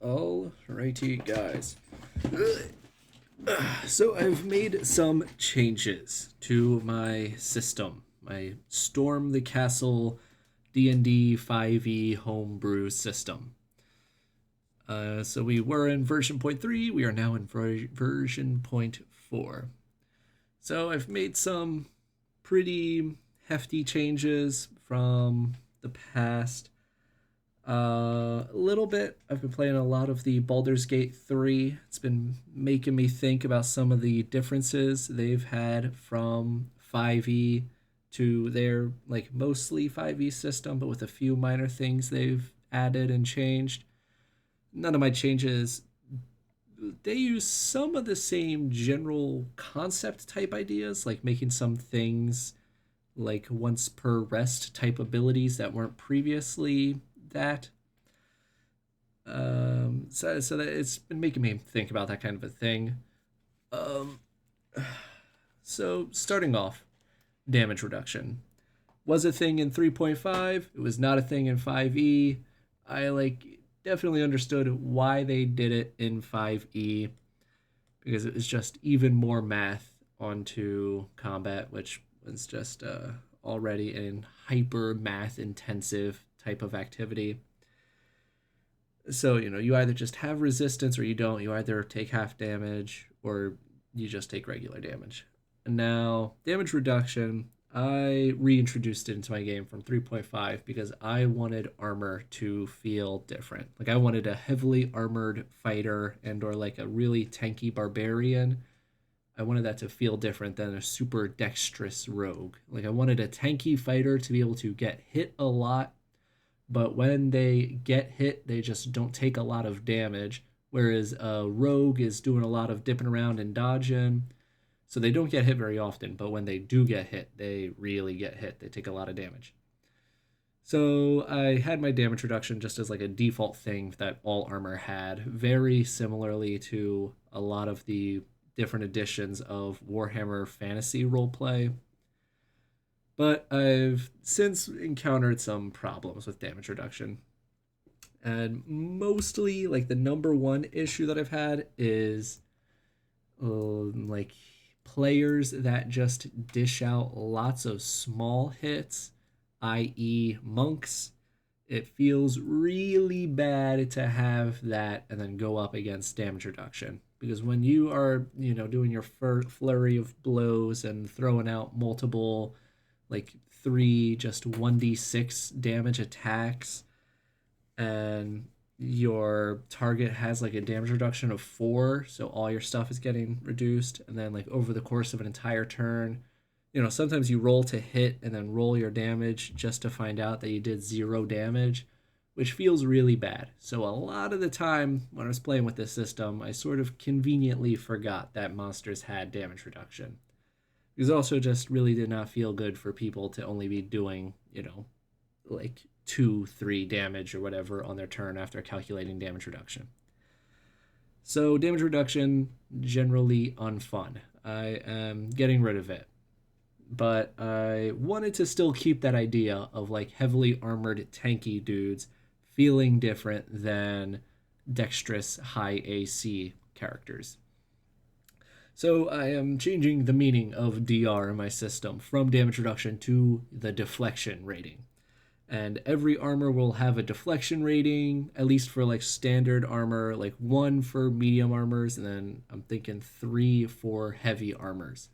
Alrighty, guys. So I've made some changes to my system, my Storm the Castle D&D 5e homebrew system. So we were in version point 3, we are now in version point 4. So I've made some pretty hefty changes from the past. A little bit. I've been playing a lot of the Baldur's Gate 3. It's been making me think about some of the differences they've had from 5e to their like mostly 5e system, but with a few minor things they've added and changed. None of my changes, they use some of the same general concept type ideas, like making some things like once per rest type abilities that weren't previously that. So that it's been making me think about that kind of a thing. Um, so starting off, damage reduction was a thing in 3.5. It was not a thing in 5e. I like definitely understood why they did it in 5e because it was just even more math onto combat, which was just already an hyper math intensive type of activity. So, you either just have resistance or you don't. You either take half damage or you just take regular damage. And now, damage reduction, I reintroduced it into my game from 3.5 because I wanted armor to feel different. Like I wanted a heavily armored fighter and or like a really tanky barbarian. I wanted that to feel different than a super dexterous rogue. Like I wanted a tanky fighter to be able to get hit a lot, but when they get hit, they just don't take a lot of damage. Whereas a rogue is doing a lot of dipping around and dodging, so they don't get hit very often. But when they do get hit, they really get hit. They take a lot of damage. So I had my damage reduction just as like a default thing that all armor had, very similarly to a lot of the different editions of Warhammer Fantasy roleplay. But I've since encountered some problems with damage reduction. And mostly, like, the number one issue that I've had is like players that just dish out lots of small hits, i.e., monks. It feels really bad to have that and then go up against damage reduction. Because when you are, doing your flurry of blows and throwing out multiple like three just 1d6 damage attacks, and your target has like a damage reduction of 4, so all your stuff is getting reduced, and then like over the course of an entire turn, sometimes you roll to hit and then roll your damage just to find out that you did 0 damage, which feels really bad. So a lot of the time when I was playing with this system, I sort of conveniently forgot that monsters had damage reduction. Because it also just really did not feel good for people to only be doing, like 2, 3 damage or whatever on their turn after calculating damage reduction. So damage reduction, generally unfun. I am getting rid of it. But I wanted to still keep that idea of like heavily armored tanky dudes feeling different than dexterous high AC characters. So I am changing the meaning of DR in my system from damage reduction to the deflection rating. And every armor will have a deflection rating, at least for like standard armor, like 1 for medium armors, and then I'm thinking 3 for heavy armors.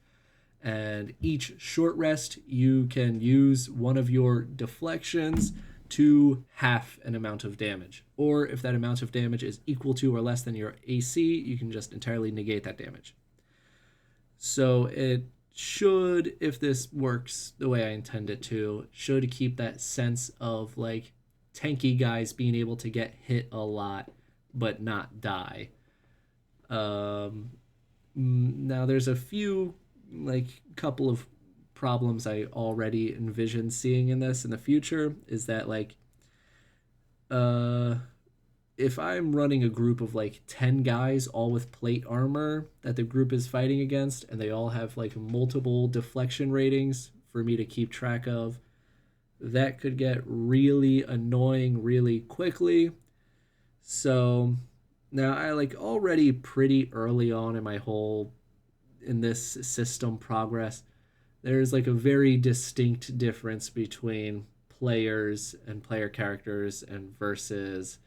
And each short rest, you can use one of your deflections to half an amount of damage. Or if that amount of damage is equal to or less than your AC, you can just entirely negate that damage. So it should, if this works the way I intend it to, should keep that sense of like tanky guys being able to get hit a lot but not die. Now there's a few like couple of problems I already envision seeing in this in the future is that like uh if I'm running a group of like 10 guys all with plate armor that the group is fighting against and they all have like multiple deflection ratings for me to keep track of, that could get really annoying really quickly. So Now, I like already pretty early on in my whole in this system progress, there's like a very distinct difference between players and player characters and versus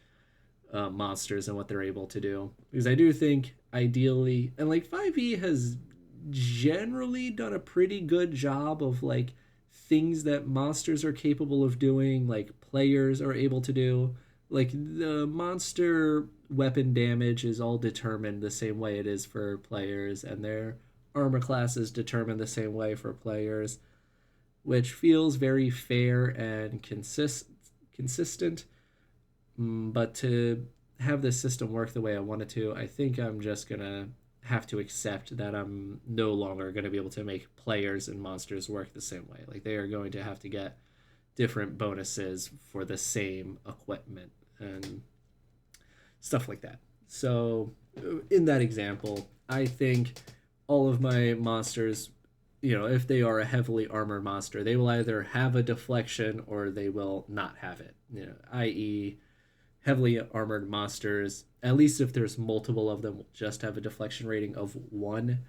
monsters and what they're able to do. Because I do think ideally, and like 5e has generally done a pretty good job of like things that monsters are capable of doing, like players are able to do. Like the monster weapon damage is all determined the same way it is for players, and their armor class is determined the same way for players, which feels very fair and consistent. But to have this system work the way I want it to, I think I'm just gonna have to accept that I'm no longer going to be able to make players and monsters work the same way. Like they are going to have to get different bonuses for the same equipment and stuff like that. So, in that example, I think all of my monsters, if they are a heavily armored monster, they will either have a deflection or they will not have it. I.e., heavily armored monsters, at least if there's multiple of them, will just have a deflection rating of 1.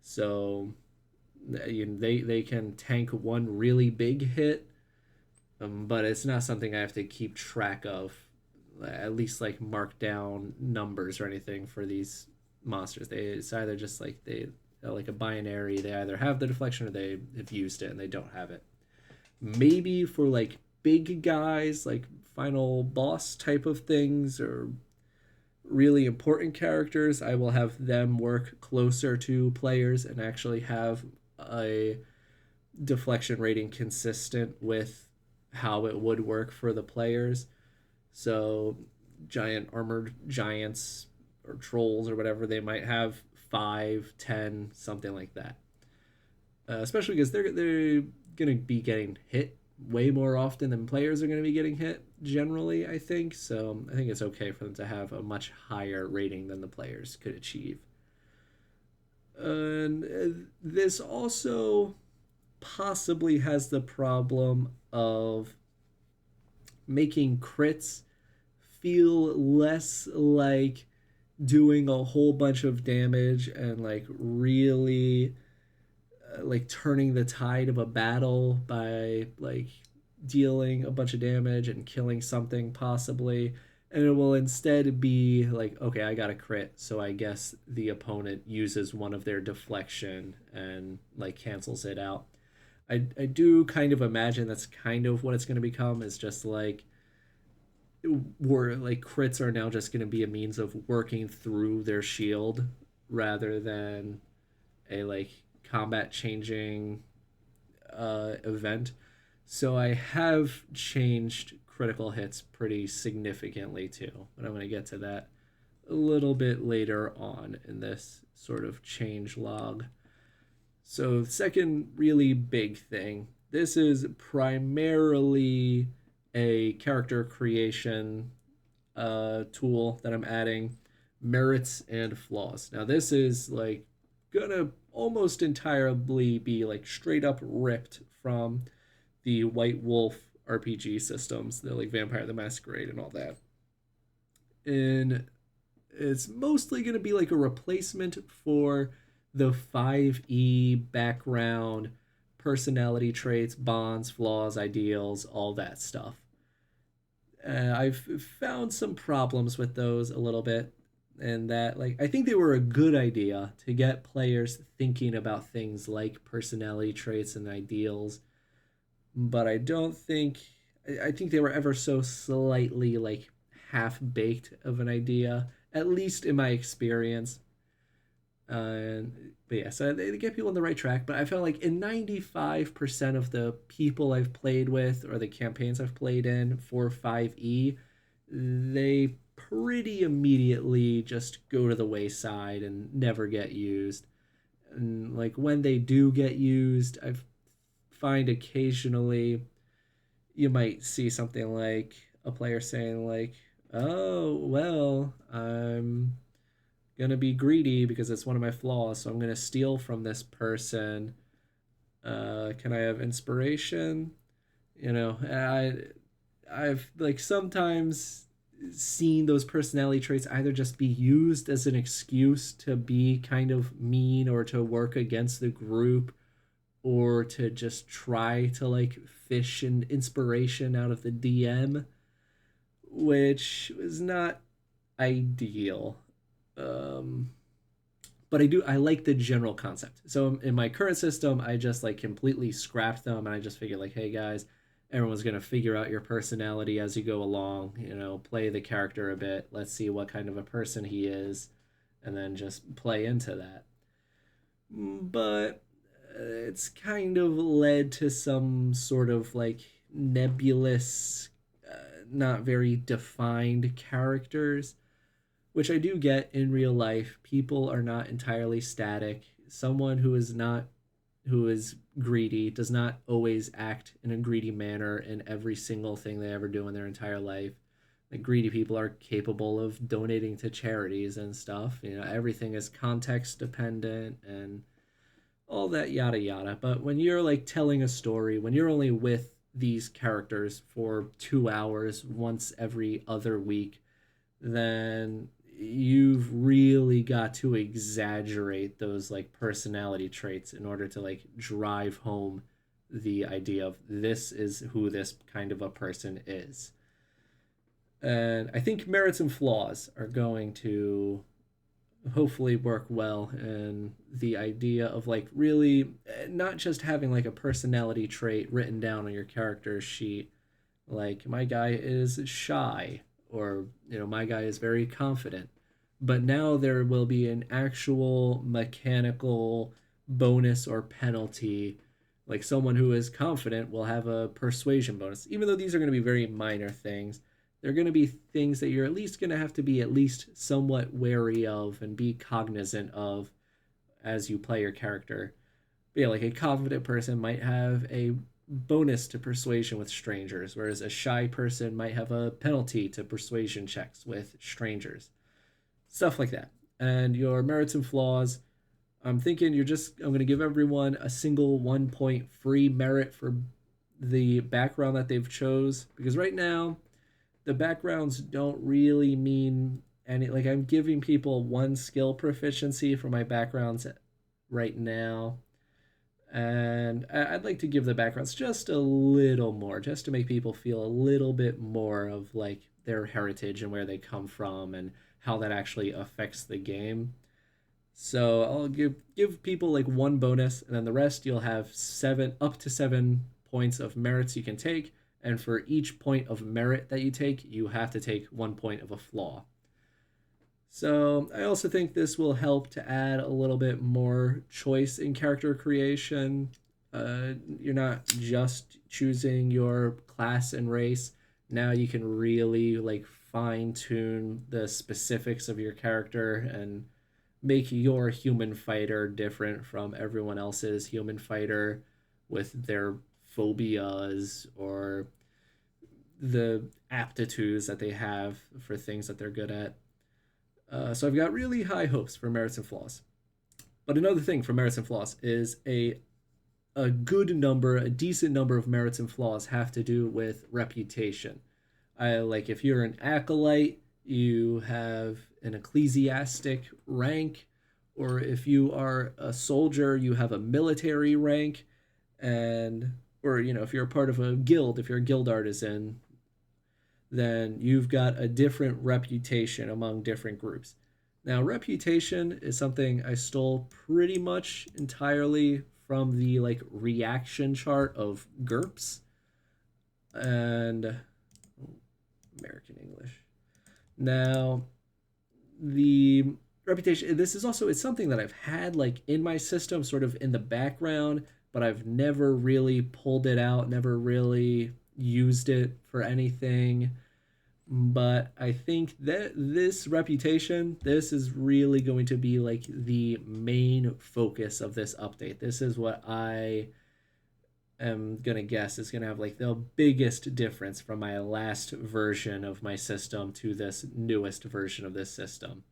So they can tank one really big hit, but it's not something I have to keep track of, at least like mark down numbers or anything for these monsters. It's either just like they like a binary. They either have the deflection or they have used it and they don't have it. Maybe for like big guys, like final boss type of things or really important characters, I will have them work closer to players and actually have a deflection rating consistent with how it would work for the players. So, giant armored giants or trolls or whatever, they might have 5, 10, something like that. Especially because they're gonna be getting hit way more often than players are going to be getting hit generally, I think. So I think it's okay for them to have a much higher rating than the players could achieve. And this also possibly has the problem of making crits feel less like doing a whole bunch of damage and like really like turning the tide of a battle by like dealing a bunch of damage and killing something possibly, and it will instead be like, okay, I got a crit, so I guess the opponent uses one of their deflection and like cancels it out. I do kind of imagine that's kind of what it's going to become, is just like where like crits are now just going to be a means of working through their shield rather than a like combat changing event. So I have changed critical hits pretty significantly too, but I'm going to get to that a little bit later on in this sort of change log. So, second really big thing, this is primarily a character creation tool that I'm adding, merits and flaws. Now, this is like gonna almost entirely be like straight up ripped from the White Wolf RPG systems, the like Vampire the Masquerade and all that. And it's mostly going to be like a replacement for the 5e background personality traits, bonds, flaws, ideals, all that stuff. I've found some problems with those a little bit, and that like I think they were a good idea to get players thinking about things like personality traits and ideals, but I don't think I think they were ever so slightly like half baked of an idea, at least in my experience. But yeah, so they get people on the right track. But I felt like in 95% of the people I've played with or the campaigns I've played in for 5e, they pretty immediately just go to the wayside and never get used. And like when they do get used, I find occasionally you might see something like a player saying like, "Oh, well, I'm gonna be greedy because it's one of my flaws, so I'm gonna steal from this person. Can I have inspiration?" I've like sometimes seeing those personality traits either just be used as an excuse to be kind of mean or to work against the group or to just try to like fish an inspiration out of the DM, which was not ideal. Um, but I like the general concept. So in my current system, I just like completely scrapped them, and I just figured like, hey guys, everyone's gonna figure out your personality as you go along. You know, play the character a bit. Let's see what kind of a person he is, and then just play into that. But it's kind of led to some sort of like nebulous, not very defined characters, which I do get in real life. People are not entirely static. Someone who is greedy does not always act in a greedy manner in every single thing they ever do in their entire life. Like greedy people are capable of donating to charities and stuff. You know, everything is context dependent and all that yada yada. But when you're like telling a story, when you're only with these characters for 2 hours once every other week, then you've really got to exaggerate those like personality traits in order to like drive home the idea of this is who this kind of a person is. And I think merits and flaws are going to hopefully work well, and the idea of like really not just having like a personality trait written down on your character sheet, like my guy is shy, or you know, my guy is very confident, but now there will be an actual mechanical bonus or penalty. Like someone who is confident will have a persuasion bonus, even though these are going to be very minor things. They're going to be things that you're at least going to have to be at least somewhat wary of and be cognizant of as you play your character. But yeah, like a confident person might have a bonus to persuasion with strangers, whereas a shy person might have a penalty to persuasion checks with strangers. Stuff like that. And your merits and flaws, I'm thinking I'm going to give everyone a single 1 point free merit for the background that they've chose, because right now the backgrounds don't really mean any. Like I'm giving people one skill proficiency for my backgrounds right now, and I'd like to give the backgrounds just a little more, just to make people feel a little bit more of like their heritage and where they come from and how that actually affects the game. So I'll give people like one bonus, and then the rest you'll have seven up to 7 points of merits you can take, and for each point of merit that you take, you have to take 1 point of a flaw. So I also think this will help to add a little bit more choice in character creation. You're not just choosing your class and race. Now you can really like fine tune the specifics of your character and make your human fighter different from everyone else's human fighter with their phobias or the aptitudes that they have for things that they're good at. So I've got really high hopes for merits and flaws. But another thing for merits and flaws is a good number, a decent number of merits and flaws have to do with reputation. I like if you're an acolyte, you have an ecclesiastic rank, or if you are a soldier, you have a military rank, and or you know if you're a part of a guild, if you're a guild artisan, then you've got a different reputation among different groups. Now, reputation is something I stole pretty much entirely from the like reaction chart of GURPS and American English. Now, the reputation, this is also it's something that I've had like in my system sort of in the background, but I've never really pulled it out, never really used it for anything. But I think that this reputation, this is really going to be like the main focus of this update. This is what I am gonna guess is gonna have like the biggest difference from my last version of my system to this newest version of this system.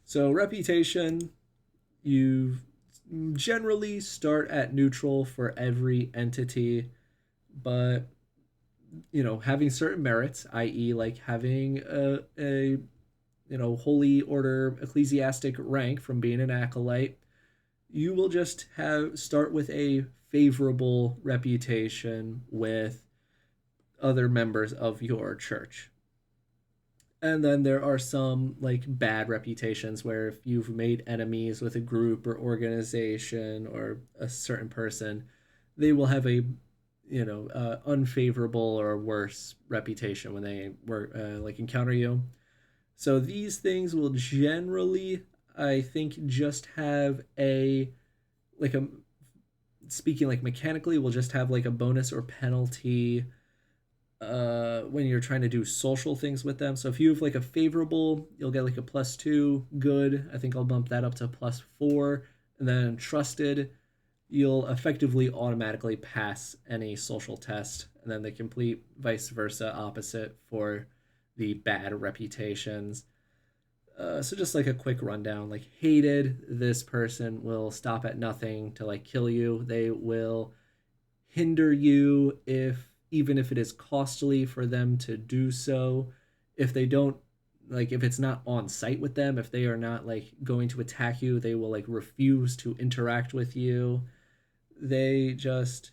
So reputation, you generally start at neutral for every entity, but having certain merits, i.e., like having a holy order ecclesiastic rank from being an acolyte, you will just have start with a favorable reputation with other members of your church. And then there are some like bad reputations where if you've made enemies with a group or organization or a certain person, they will have a unfavorable or worse reputation when they like encounter you. So these things will generally, I think, just have a like a speaking like mechanically, will just have like a bonus or penalty when you're trying to do social things with them. So if you have like a favorable, you'll get like a +2. Good, I think I'll bump that up to +4. And then trusted, you'll effectively automatically pass any social test. And then the complete vice versa opposite for the bad reputations. So just like a quick rundown, like hated, this person will stop at nothing to like kill you. They will hinder you if even if it is costly for them to do so. If they don't like if it's not on site with them, if they are not like going to attack you, they will like refuse to interact with you. They just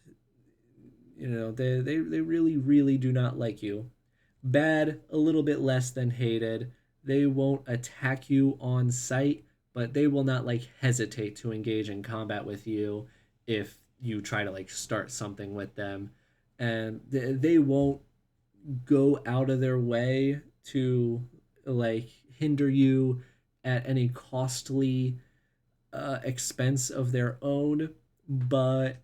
they really really do not like you. Bad, a little bit less than hated. They won't attack you on site, but they will not like hesitate to engage in combat with you if you try to like start something with them. And they won't go out of their way to like hinder you at any costly expense of their own. But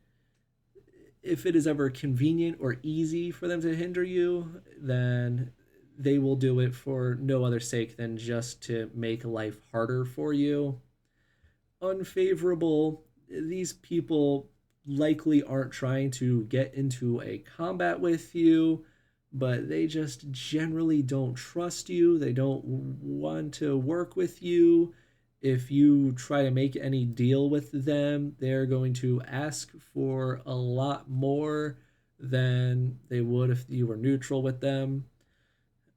if it is ever convenient or easy for them to hinder you, then they will do it for no other sake than just to make life harder for you. Unfavorable, these people likely aren't trying to get into a combat with you, but they just generally don't trust you. They don't want to work with you. If you try to make any deal with them, they're going to ask for a lot more than they would if you were neutral with them.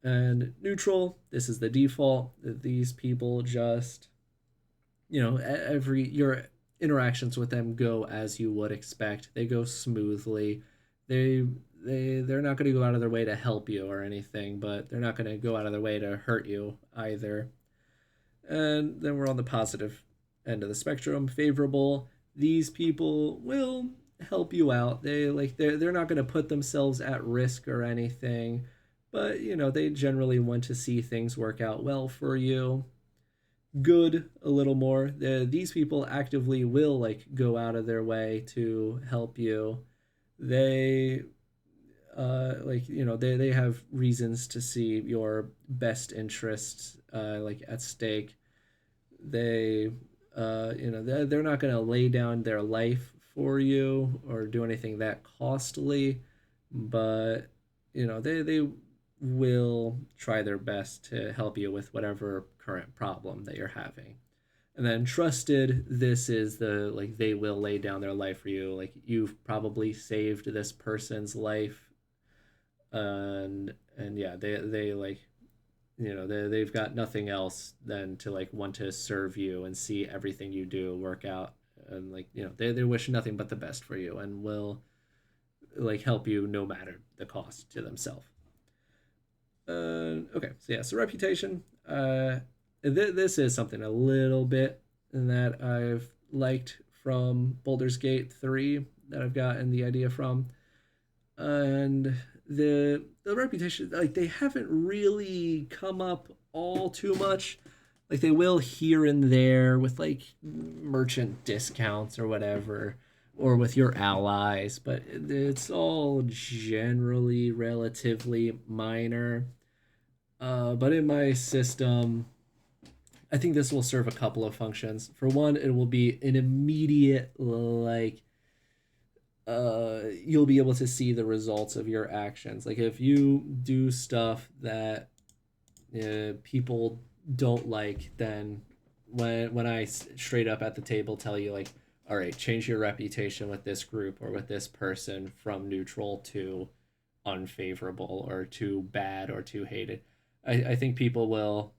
And neutral, this is the default. These people just, every your interactions with them go as you would expect. They go smoothly. They they're not going to go out of their way to help you or anything, but they're not going to go out of their way to hurt you either. And then we're on the positive end of the spectrum, favorable. These people will help you out. They're not going to put themselves at risk or anything, but they generally want to see things work out well for you. Good, a little more. These people actively will like go out of their way to help you. They they have reasons to see your best interests like at stake. They they're not going to lay down their life for you or do anything that costly, but they will try their best to help you with whatever current problem that you're having. And then trusted, this is the like they will lay down their life for you. Like you've probably saved this person's life, and yeah, they like they've got nothing else than to like want to serve you and see everything you do work out, and like they wish nothing but the best for you and will like help you no matter the cost to themselves. Okay, so yeah, so reputation. This is something a little bit that I've liked from Baldur's Gate 3 that I've gotten the idea from. And the reputation, like they haven't really come up all too much. Like they will here and there with like merchant discounts or whatever, or with your allies, but it's all generally relatively minor. But in my system, I think this will serve a couple of functions. For one, it will be an immediate like you'll be able to see the results of your actions. Like if you do stuff that people don't like, then when I straight up at the table tell you like, all right, change your reputation with this group or with this person from neutral to unfavorable or too bad or too hated. I think people will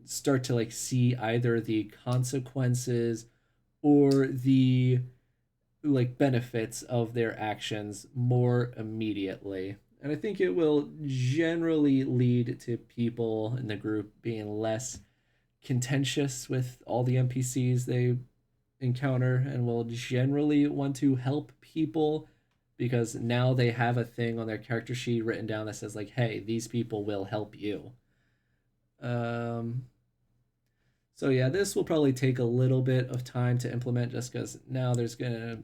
start to like see either the consequences or the like benefits of their actions more immediately. And I think it will generally lead to people in the group being less contentious with all the NPCs they encounter and will generally want to help people because now they have a thing on their character sheet written down that says like, hey, these people will help you. um so yeah, this will probably take a little bit of time to implement just because now there's gonna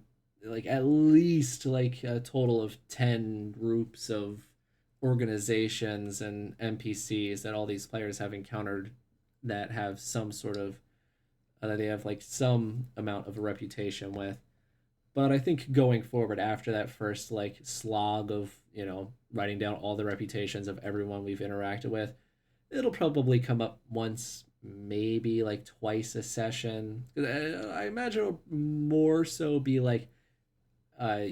like at least like a total of 10 groups of organizations and NPCs that all these players have encountered that have some sort of that they have like some amount of a reputation with. But I think going forward after that first like slog of, writing down all the reputations of everyone we've interacted with, it'll probably come up once, maybe like twice a session. I imagine it'll more so be like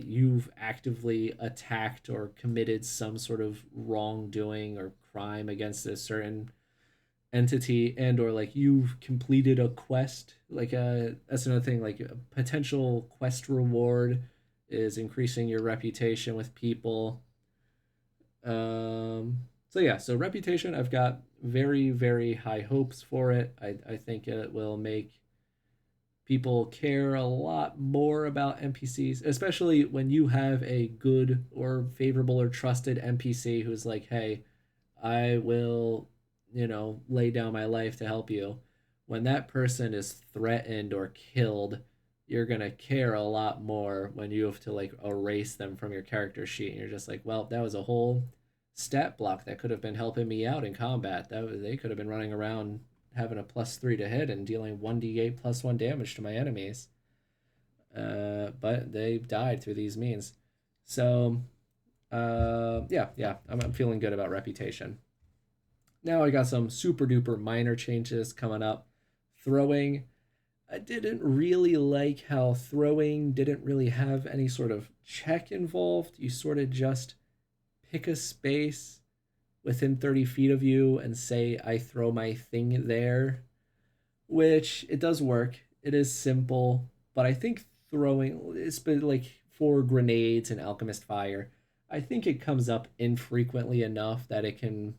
you've actively attacked or committed some sort of wrongdoing or crime against a certain entity, and or like you've completed a quest. Like that's another thing, like a potential quest reward is increasing your reputation with people. So yeah, so reputation, I've got very, very high hopes for it. I think it will make people care a lot more about NPCs, especially when you have a good or favorable or trusted NPC who's like, hey, I will, lay down my life to help you. When that person is threatened or killed, you're going to care a lot more when you have to like erase them from your character sheet. And you're just like, well, that was a whole stat block that could have been helping me out in combat. They could have been running around having a +3 to hit and dealing 1d8 +1 damage to my enemies. But they died through these means. So, yeah, I'm feeling good about reputation. Now I got some super duper minor changes coming up. Throwing. I didn't really like how throwing didn't really have any sort of check involved. You sort of just pick a space within 30 feet of you and say, I throw my thing there, which it does work. It is simple, but I think throwing, it's been like for grenades and alchemist fire, I think it comes up infrequently enough that I can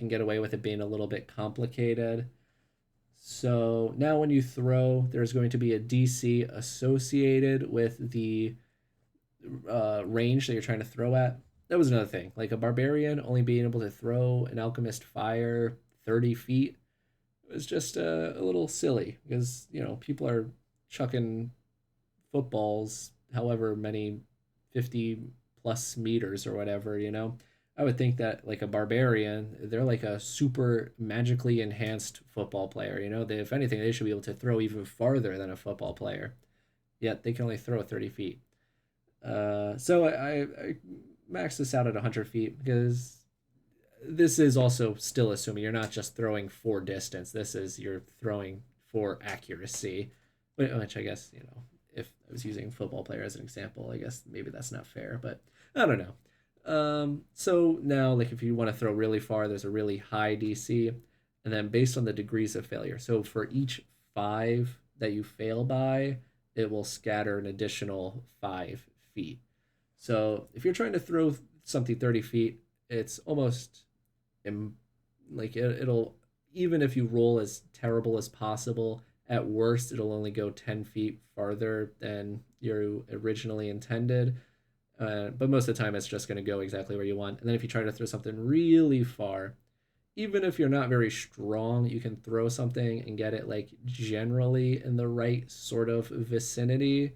get away with it being a little bit complicated. So now when you throw, there's going to be a DC associated with the range that you're trying to throw at. That was another thing. Like a barbarian only being able to throw an alchemist fire 30 feet was just a little silly because, people are chucking footballs however many 50 plus meters or whatever, I would think that like a barbarian, they're like a super magically enhanced football player. If anything, they should be able to throw even farther than a football player. Yet they can only throw 30 feet. So I maxed this out at 100 feet because this is also still assuming you're not just throwing for distance. This is you're throwing for accuracy, which I guess, if I was using football player as an example, I guess maybe that's not fair, but I don't know. So now, like, if you want to throw really far, there's a really high DC, and then based on the degrees of failure. So for each 5 that you fail by, it will scatter an additional 5 feet. So if you're trying to throw something 30 feet, it's almost like it'll, even if you roll as terrible as possible, at worst it'll only go 10 feet farther than you originally intended. But most of the time, it's just going to go exactly where you want. And then if you try to throw something really far, even if you're not very strong, you can throw something and get it like generally in the right sort of vicinity.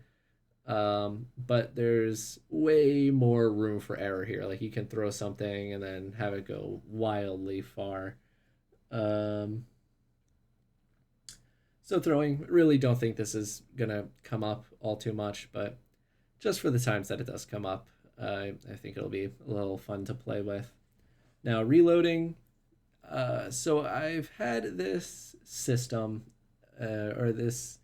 But there's way more room for error here. Like you can throw something and then have it go wildly far. Um, so throwing, really don't think this is gonna come up all too much, but just for the times that it does come up, I think it'll be a little fun to play with. Now, reloading. So I've had this system, or this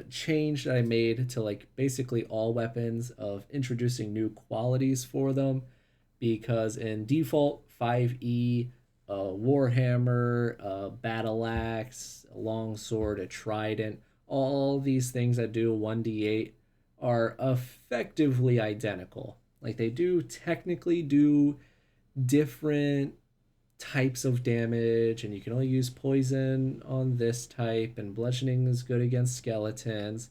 change that I made to like basically all weapons of introducing new qualities for them, because in default 5e, a warhammer, a battle axe, a long sword, a trident, all these things that do 1d8 are effectively identical. Like they do technically do different types of damage, and you can only use poison on this type, and bludgeoning is good against skeletons.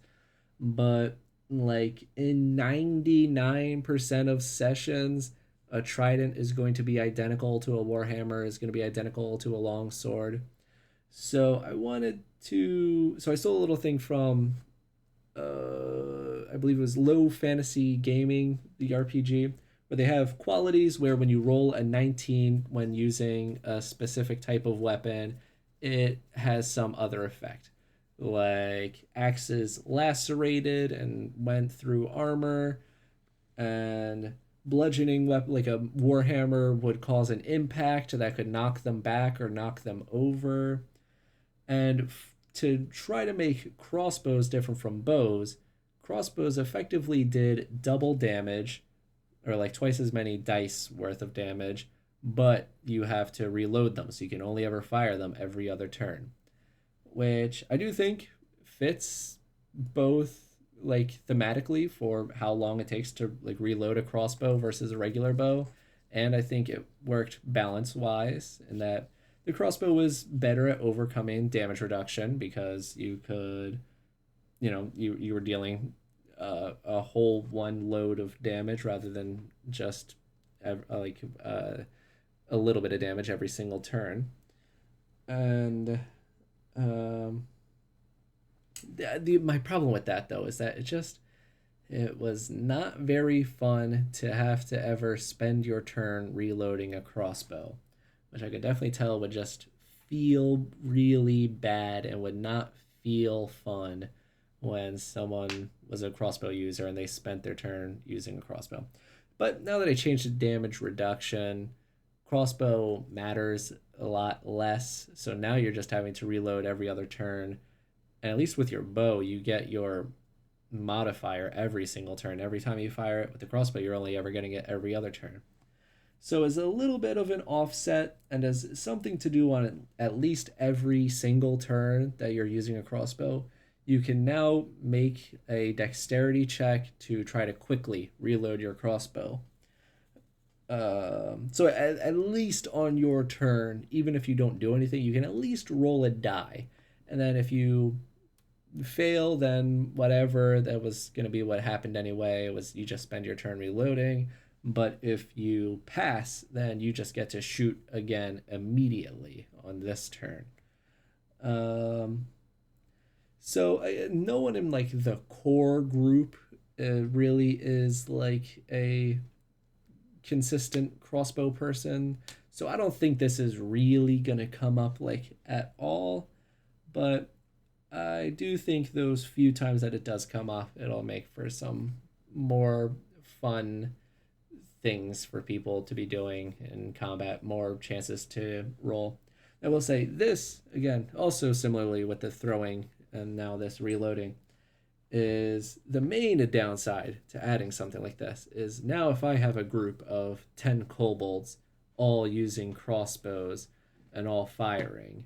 But like in 99% of sessions, a trident is going to be identical to a warhammer, is going to be identical to a long sword. So I stole a little thing from I believe it was Low Fantasy Gaming, the RPG, where they have qualities where when you roll a 19 when using a specific type of weapon, it has some other effect. Like axes lacerated and went through armor, and bludgeoning weapon like a warhammer would cause an impact that could knock them back or knock them over. And to try to make crossbows different from bows, crossbows effectively did double damage, or like twice as many dice worth of damage, but you have to reload them, so you can only ever fire them every other turn, which I do think fits both like thematically for how long it takes to like reload a crossbow versus a regular bow. And I think it worked balance wise in that the crossbow was better at overcoming damage reduction because you could, you were dealing a whole one load of damage rather than just like a little bit of damage every single turn. And um, my problem with that though is that it was not very fun to have to ever spend your turn reloading a crossbow, which I could definitely tell would just feel really bad and would not feel fun when someone was a crossbow user and they spent their turn using a crossbow. But now that I changed the damage reduction, crossbow matters a lot less. So now you're just having to reload every other turn. And at least with your bow, you get your modifier every single turn. Every time you fire it with the crossbow, you're only ever getting it every other turn. So as a little bit of an offset and as something to do on at least every single turn that you're using a crossbow, you can now make a dexterity check to try to quickly reload your crossbow. So at least on your turn, even if you don't do anything, you can at least roll a die. And then if you fail, then whatever, that was going to be what happened anyway. It was you just spend your turn reloading. But if you pass, then you just get to shoot again immediately on this turn. Um, no one in like the core group really is like a consistent crossbow person. So I don't think this is really gonna come up like at all. But I do think those few times that it does come up, it'll make for some more fun things for people to be doing in combat, more chances to roll. I will say this again, also similarly with the throwing and now this reloading, is the main downside to adding something like this is now if I have a group of 10 kobolds all using crossbows and all firing,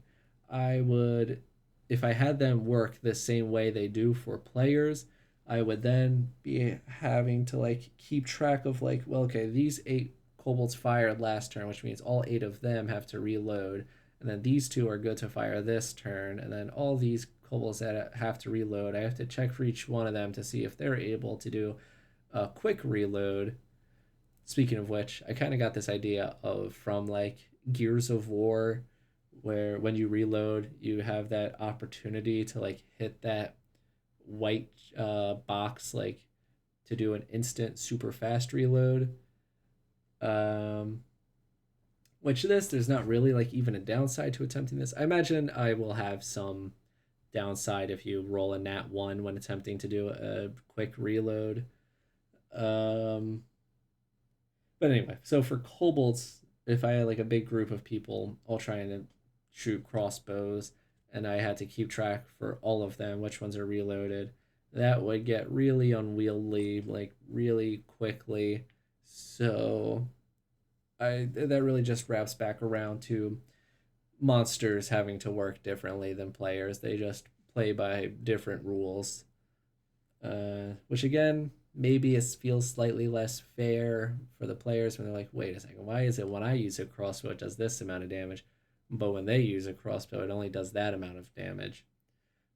I would, if I had them work the same way they do for players, I would then be having to like keep track of like, well, okay, these 8 kobolds fired last turn, which means all 8 of them have to reload, and then these 2 are good to fire this turn, and then all these kobolds that have to reload, I have to check for each one of them to see if they're able to do a quick reload. Speaking of which, I kind of got this idea of from like Gears of War, where when you reload, you have that opportunity to like hit that white box like to do an instant super fast reload. Um, which there's not really like even a downside to attempting this. I imagine I will have some downside if you roll a nat 1 when attempting to do a quick reload. Um, but anyway, so for kobolds, if I had like a big group of people all trying to shoot crossbows and I had to keep track for all of them, which ones are reloaded, that would get really unwieldy, like really quickly. So I that really just wraps back around to monsters having to work differently than players. They just play by different rules, which again maybe it feels slightly less fair for the players when they're like, wait a second, why is it when I use a crossbow it does this amount of damage, but when they use a crossbow it only does that amount of damage?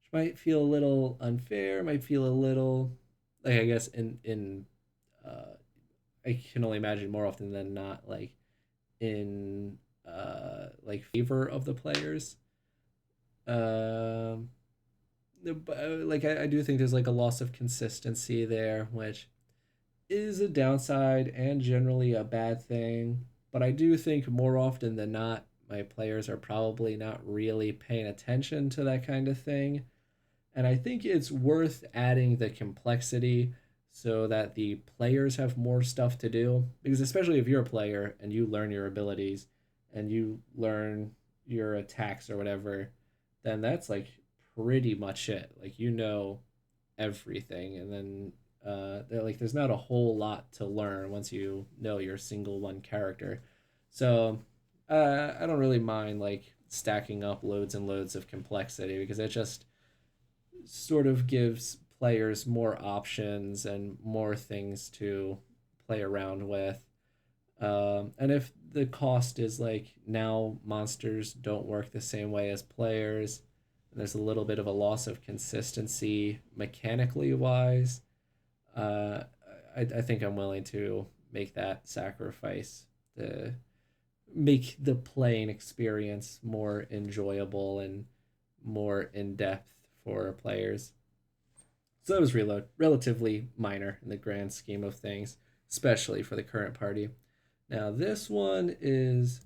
Which might feel a little unfair. Might feel a little like, I guess in uh, I can only imagine more often than not like in like favor of the players. Um, like I do think there's like a loss of consistency there, which is a downside and generally a bad thing. But I do think more often than not, my players are probably not really paying attention to that kind of thing. And I think it's worth adding the complexity so that the players have more stuff to do. Because especially if you're a player and you learn your abilities and you learn your attacks or whatever, then that's like pretty much it. Like you know everything, and then like there's not a whole lot to learn once you know your single one character. So I don't really mind like stacking up loads and loads of complexity because it just sort of gives players more options and more things to play around with. And if the cost is like now monsters don't work the same way as players, and there's a little bit of a loss of consistency mechanically wise, uh, I think I'm willing to make that sacrifice to make the playing experience more enjoyable and more in depth for players. So that was reload, relatively minor in the grand scheme of things, especially for the current party. Now, this one is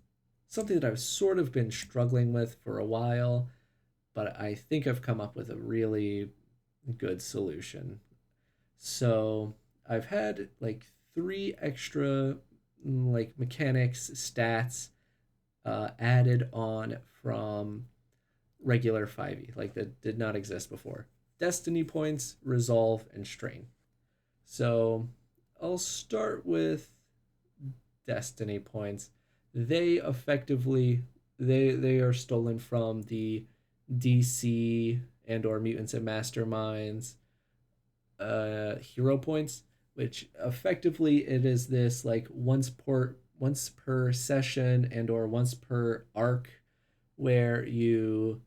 something that I've sort of been struggling with for a while, but I think I've come up with a really good solution. So I've had like three extra like mechanics, stats added on from regular 5e, like that did not exist before. Destiny points, resolve, and strain. So I'll start with destiny points. They effectively they are stolen from the DC and or mutants and masterminds hero points, which effectively it is this like once per session and or once per arc where you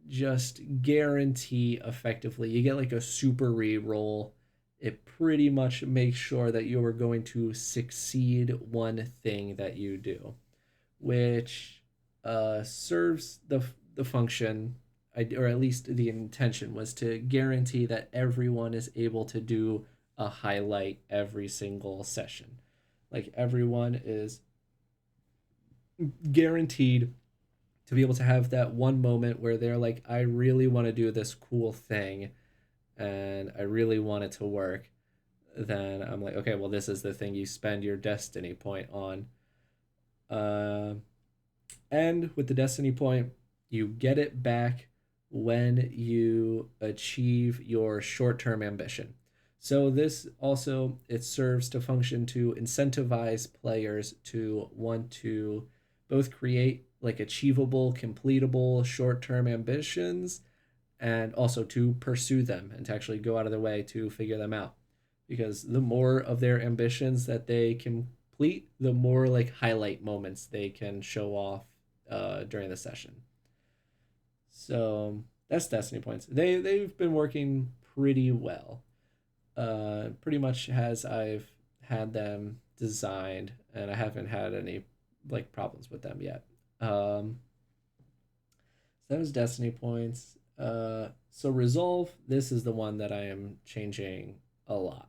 just guarantee effectively you get like a super re-roll. It pretty much makes sure that you are going to succeed one thing that you do, which serves the function, or at least the intention was to guarantee that everyone is able to do a highlight every single session. Like everyone is guaranteed to be able to have that one moment where they're like, I really want to do this cool thing and I really want it to work. Then I'm like, okay, well, this is the thing you spend your destiny point on. Uh, and with the destiny point, you get it back when you achieve your short-term ambition. So this also it serves to function to incentivize players to want to both create like achievable, completable short-term ambitions and also to pursue them and to actually go out of their way to figure them out. Because the more of their ambitions that they complete, the more like highlight moments they can show off during the session. So that's Destiny points. They've been working pretty well. Pretty much as I've had them designed, and I haven't had any like problems with them yet. So that was Destiny points. So Resolve, this is the one that I am changing a lot.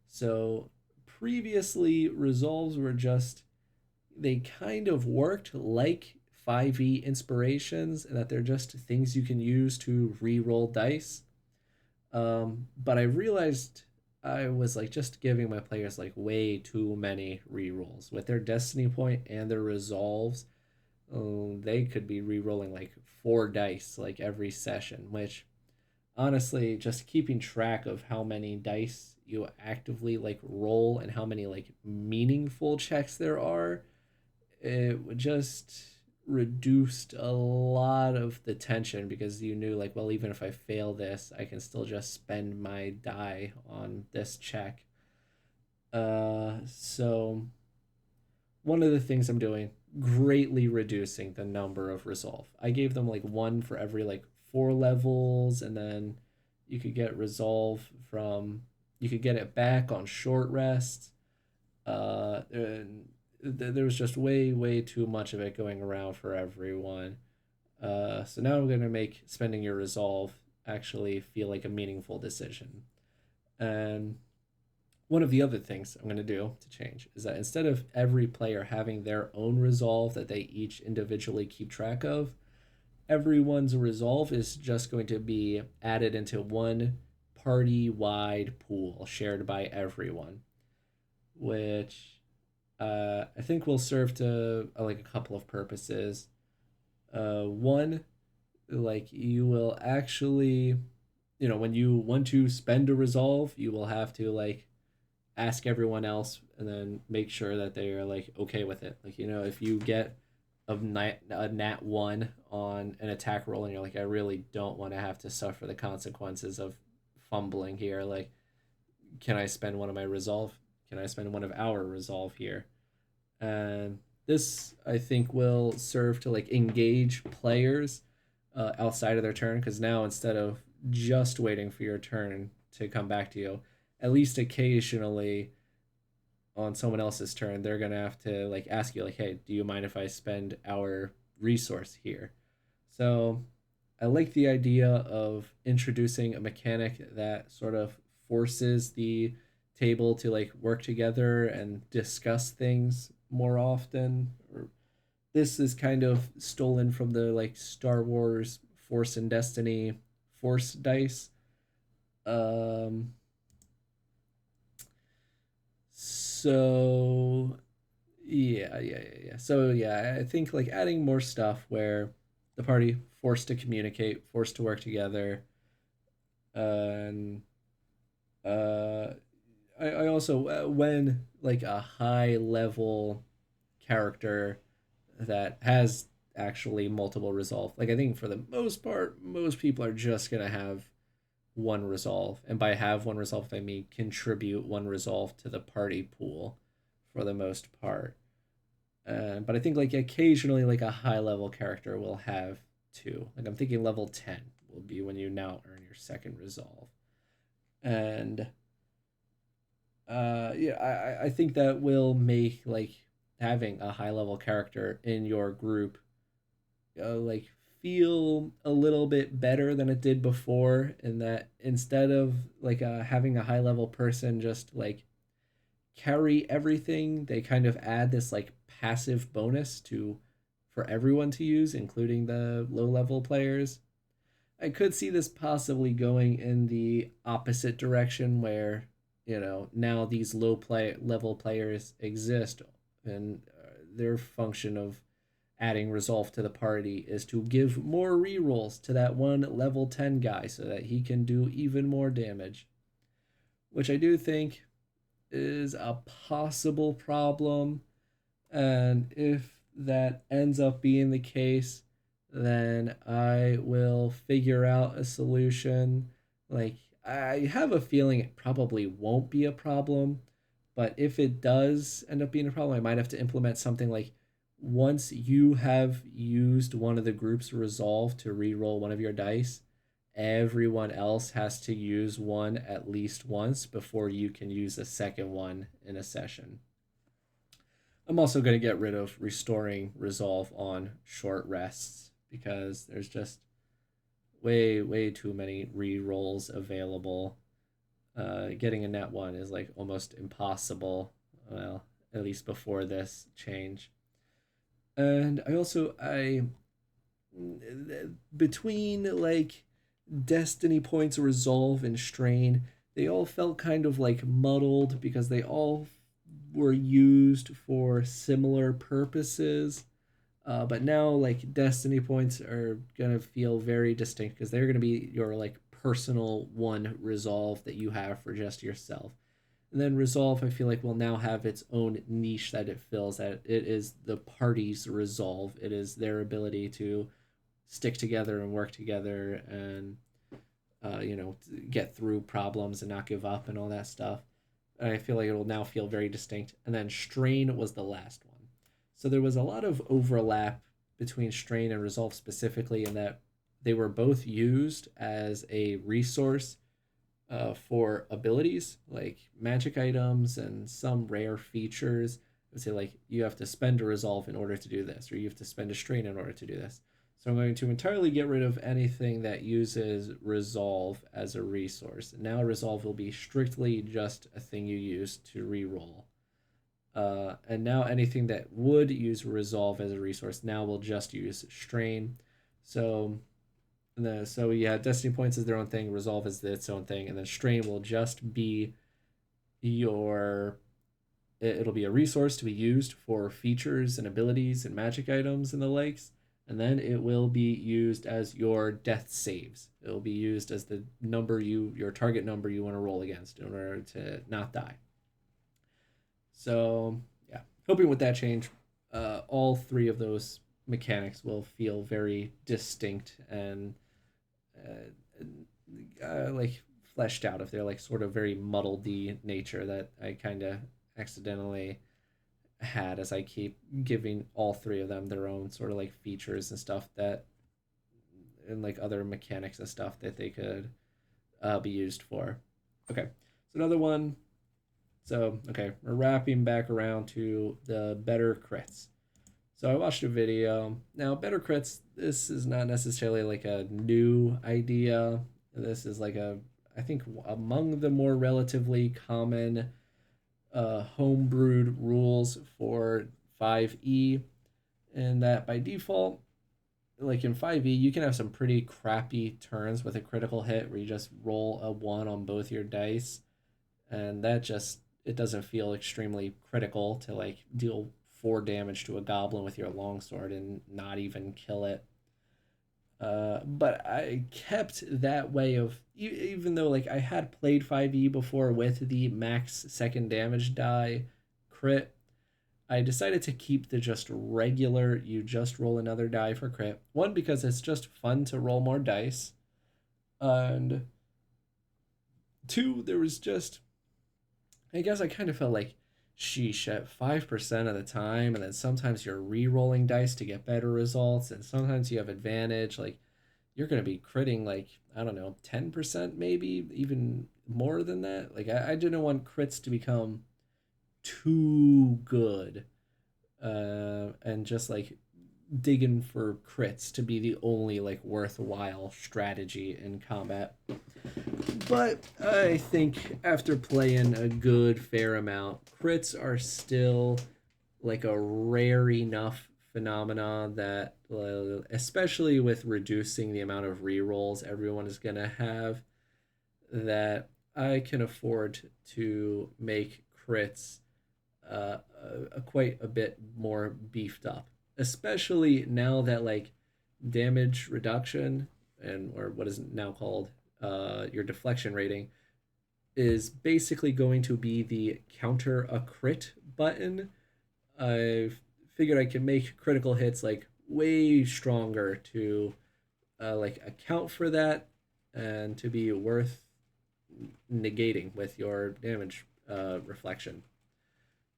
So previously, Resolves were just, they kind of worked like 5e inspirations, and that they're just things you can use to re-roll dice. But I realized I was like just giving my players like way too many re-rolls with their Destiny point and their Resolves. they could be re-rolling like 4 dice like every session, which honestly, just keeping track of how many dice you actively like roll and how many like meaningful checks there are, it would just reduced a lot of the tension because you knew like, well, even if I fail this, I can still just spend my die on this check. So one of the things I'm doing, greatly reducing the number of resolve. I gave them like one for every like 4 levels, and then you could get resolve from, you could get it back on short rest. And there was just way too much of it going around for everyone. So now I'm gonna make spending your resolve actually feel like a meaningful decision. And one of the other things I'm going to do to change is that instead of every player having their own resolve that they each individually keep track of, everyone's resolve is just going to be added into one party wide pool shared by everyone, which I think will serve to like a couple of purposes. One, like you will actually, when you want to spend a resolve, you will have to like ask everyone else and then make sure that they are like okay with it. Like, if you get a nat one on an attack roll and you're like, I really don't want to have to suffer the consequences of fumbling here. Like, can I spend one of my resolve? Can I spend one of our resolve here? And this I think will serve to like engage players outside of their turn, because now instead of just waiting for your turn to come back to you, at least occasionally on someone else's turn, they're gonna have to like ask you like, hey, do you mind if I spend our resource here? So I like the idea of introducing a mechanic that sort of forces the table to like work together and discuss things more often. Or this is kind of stolen from the like Star Wars Force and Destiny Force dice. Um, so yeah. So yeah, I think like adding more stuff where the party forced to communicate, forced to work together, and uh, I also when like a high level character that has actually multiple resolve. Like I think for the most part, most people are just gonna have one resolve, and by have one resolve, I mean contribute one resolve to the party pool for the most part. But I think like occasionally like a high level character will have two. Like I'm thinking level 10 will be when you now earn your second resolve. And yeah, I think that will make like having a high level character in your group like feel a little bit better than it did before, in that instead of like having a high level person just like carry everything, they kind of add this like passive bonus to for everyone to use, including the low level players. I could see this possibly going in the opposite direction where, now these low play level players exist, and their function of adding resolve to the party is to give more rerolls to that one level 10 guy so that he can do even more damage, which I do think is a possible problem. And if that ends up being the case, then I will figure out a solution. Like, I have a feeling it probably won't be a problem, but if it does end up being a problem, I might have to implement something like once you have used one of the group's resolve to re-roll one of your dice, everyone else has to use one at least once before you can use a second one in a session. I'm also going to get rid of restoring resolve on short rests because there's just way too many re-rolls available. Getting a net one is like almost impossible. Well, at least before this change. And I between like destiny points, resolve, and strain, they all felt kind of like muddled because they all were used for similar purposes. But now like destiny points are gonna feel very distinct because they're gonna be your like personal one resolve that you have for just yourself. And then resolve, I feel like, will now have its own niche that it fills. That it is the party's resolve. It is their ability to stick together and work together and get through problems and not give up and all that stuff. I feel like it will now feel very distinct. And then strain was the last one. So there was a lot of overlap between strain and resolve specifically in that they were both used as a resource for abilities like magic items and some rare features. I would say like you have to spend a resolve in order to do this, or you have to spend a strain in order to do this. So I'm going to entirely get rid of anything that uses resolve as a resource. Now resolve will be strictly just a thing you use to reroll. And now anything that would use resolve as a resource now will just use strain. So yeah, destiny points is their own thing, resolve is its own thing, and then strain will just be your it'll be a resource to be used for features and abilities and magic items and the likes, and then it will be used as your death saves. It will be used as the number your target number you want to roll against in order to not die. So yeah, hoping with that change, all three of those mechanics will feel very distinct and like fleshed out if they're like sort of very muddledy nature that I kind of accidentally had as I keep giving all three of them their own sort of like features and stuff that and like other mechanics and stuff that they could be used for. Okay, so another one. So okay, we're wrapping back around to the better crits. So I watched a video. Now, better crits, this is not necessarily like a new idea. This is like I think among the more relatively common homebrewed rules for 5e. And that by default, like in 5e, you can have some pretty crappy turns with a critical hit where you just roll a 1 on both your dice. And that just, it doesn't feel extremely critical to like deal 4 damage to a goblin with your longsword and not even kill it. But I kept that way of even though like I had played 5e before with the max second damage die crit. I decided to keep the just regular you just roll another die for crit. One, because it's just fun to roll more dice, and two, there was just I guess I kind of felt like sheesh at 5% of the time, and then sometimes you're re-rolling dice to get better results, and sometimes you have advantage. Like you're gonna be critting like I don't know 10% maybe even more than that. Like I didn't want crits to become too good, and just like digging for crits to be the only like worthwhile strategy in combat. But I think after playing a good fair amount, crits are still like a rare enough phenomenon that, especially with reducing the amount of rerolls everyone is going to have, that I can afford to make crits quite a bit more beefed up, especially now that like damage reduction and or what is now called your deflection rating is basically going to be the counter a crit button. I've figured I can make critical hits like way stronger to like account for that and to be worth negating with your damage reflection.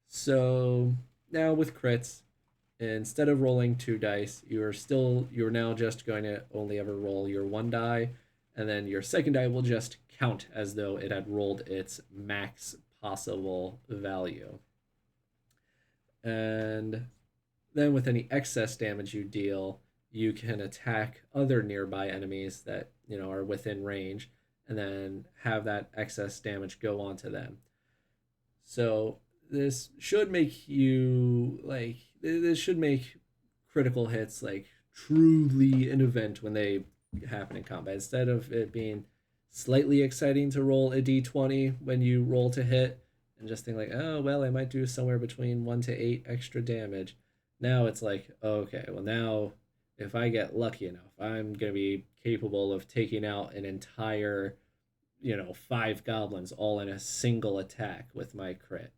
So now with crits, instead of rolling 2 dice, you're now just going to only ever roll your 1 die, and then your second die will just count as though it had rolled its max possible value. And then with any excess damage you deal, you can attack other nearby enemies that are within range, and then have that excess damage go onto them. So this should make you like this should make critical hits like truly an event when they happen in combat, instead of it being slightly exciting to roll a d20 when you roll to hit and just think like, oh well, I might do somewhere between 1 to 8 extra damage. Now it's like, okay, well, now if I get lucky enough, I'm going to be capable of taking out an entire, five goblins all in a single attack with my crit.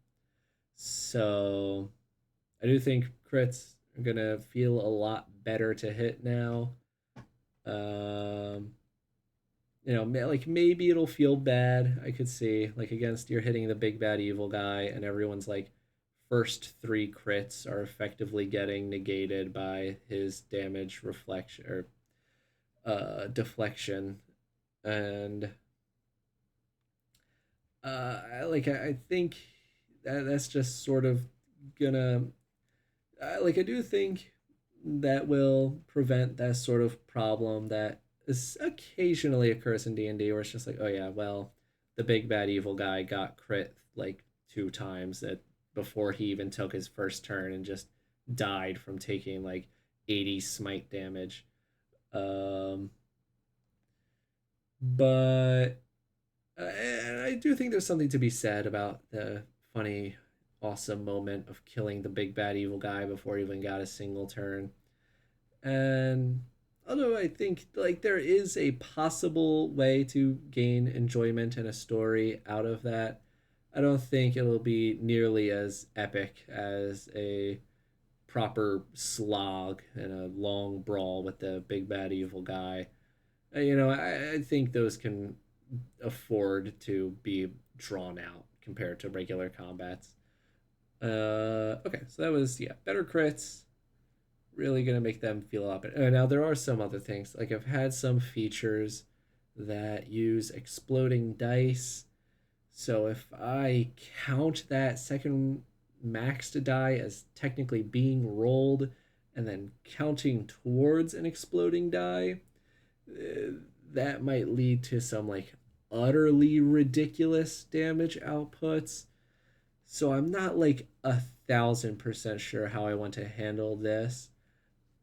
So I do think crits are going to feel a lot better to hit now. Um, like maybe it'll feel bad. I could see like against you're hitting the big bad evil guy, and everyone's like first three crits are effectively getting negated by his damage reflection or deflection, and I think that's just sort of gonna I do think that will prevent that sort of problem that is occasionally occurs in D&D where it's just like, oh yeah, well, the big bad evil guy got crit like two times that before he even took his first turn and just died from taking like 80 smite damage. Um, but I do think there's something to be said about the funny, awesome moment of killing the big bad evil guy before he even got a single turn. And although I think like there is a possible way to gain enjoyment in a story out of that, I don't think it'll be nearly as epic as a proper slog and a long brawl with the big bad evil guy. I think those can afford to be drawn out compared to regular combats. Okay, so that was better crits, really gonna make them feel a lot better. Now there are some other things. Like I've had some features that use exploding dice. So if I count that second maxed die as technically being rolled and then counting towards an exploding die, uh, that might lead to some like utterly ridiculous damage outputs. So I'm not like 1,000% sure how I want to handle this.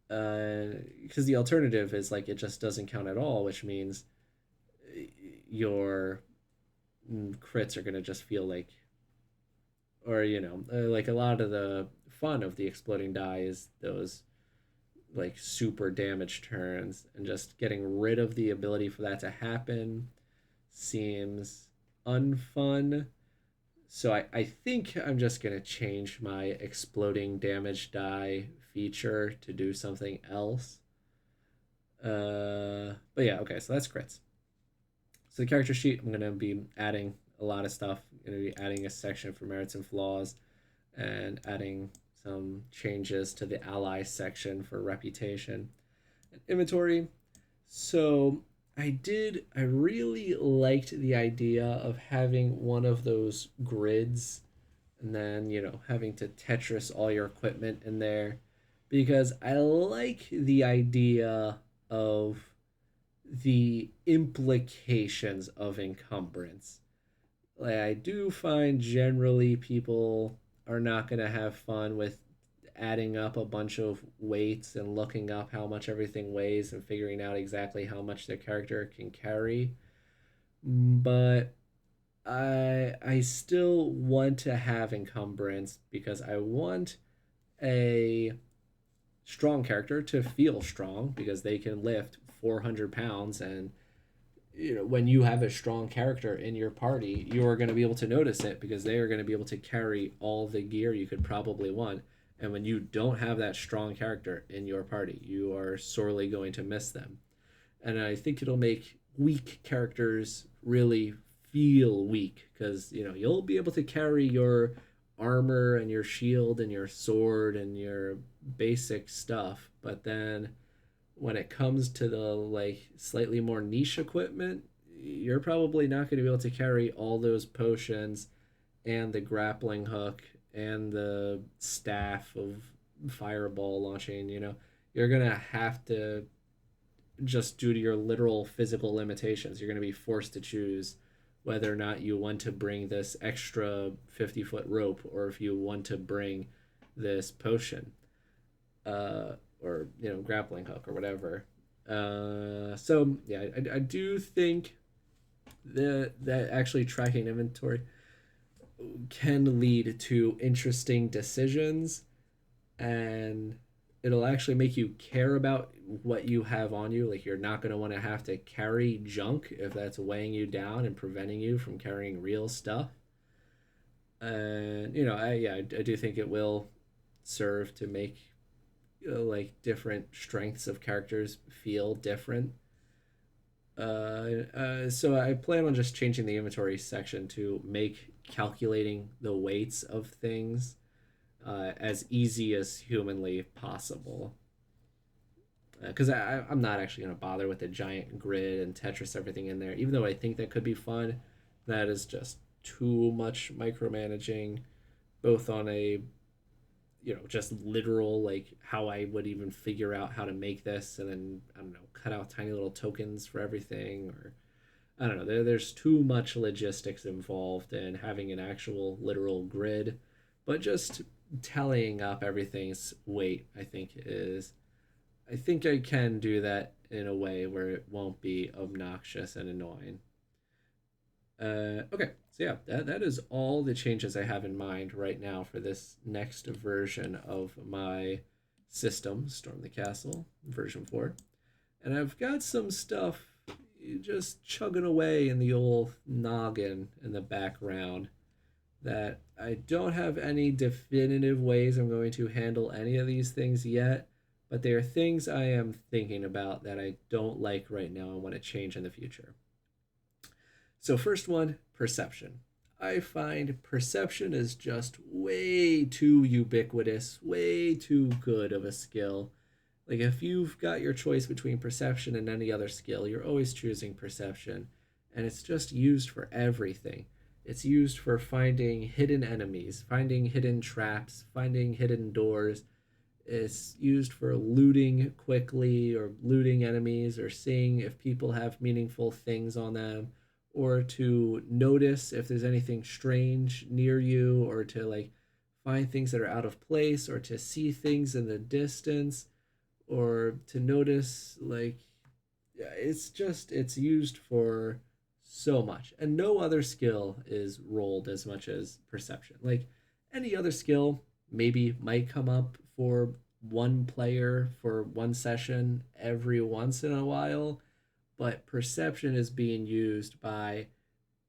Because the alternative is like it just doesn't count at all, which means your crits are gonna just feel like, or like a lot of the fun of the exploding die is those like super damage turns, and just getting rid of the ability for that to happen seems unfun. So I think I'm just gonna change my exploding damage die feature to do something else. But yeah, okay, so that's crits. So the character sheet, I'm gonna be adding a lot of stuff. I'm gonna be adding a section for merits and flaws, and adding some changes to the ally section for reputation and inventory. So I really liked the idea of having one of those grids and then, having to Tetris all your equipment in there because I like the idea of the implications of encumbrance. Like, I do find generally people are not going to have fun with adding up a bunch of weights and looking up how much everything weighs and figuring out exactly how much their character can carry. But I still want to have encumbrance because I want a strong character to feel strong because they can lift 400 pounds. And when you have a strong character in your party, you are going to be able to notice it because they are going to be able to carry all the gear you could probably want. And when you don't have that strong character in your party, you are sorely going to miss them. And I think it'll make weak characters really feel weak because you'll be able to carry your armor and your shield and your sword and your basic stuff, but then when it comes to the like slightly more niche equipment, you're probably not going to be able to carry all those potions and the grappling hook and the staff of fireball launching. You're going to have to, just due to your literal physical limitations, you're going to be forced to choose whether or not you want to bring this extra 50-foot rope or if you want to bring this potion, or grappling hook or whatever. So yeah, I do think that actually tracking inventory can lead to interesting decisions. and it'll actually make you care about what you have on you. Like you're not going to want to have to carry junk if that's weighing you down and preventing you from carrying real stuff. And I do think it will serve to make like different strengths of characters feel different. So I plan on just changing the inventory section to make calculating the weights of things as easy as humanly possible. Because I'm not actually going to bother with a giant grid and Tetris everything in there, even though I think that could be fun. That is just too much micromanaging, both on a just literal like how I would even figure out how to make this, and then I don't know, cut out tiny little tokens for everything, or I don't know. There's too much logistics involved in having an actual literal grid, but just tallying up everything's weight, I think I can do that in a way where it won't be obnoxious and annoying. Okay, so yeah, that is all the changes I have in mind right now for this next version of my system, Storm the Castle, version 4. And I've got some stuff just chugging away in the old noggin in the background that I don't have any definitive ways I'm going to handle any of these things yet, but they are things I am thinking about that I don't like right now and want to change in the future. So, first one, perception. I find perception is just way too ubiquitous, way too good of a skill. Like, if you've got your choice between perception and any other skill, you're always choosing perception. And it's just used for everything. It's used for finding hidden enemies, finding hidden traps, finding hidden doors. It's used for looting quickly or looting enemies or seeing if people have meaningful things on them or to notice if there's anything strange near you or to like find things that are out of place or to see things in the distance or to notice like yeah, it's used for so much and no other skill is rolled as much as perception. Like any other skill maybe might come up for one player for one session every once in a while, but perception is being used by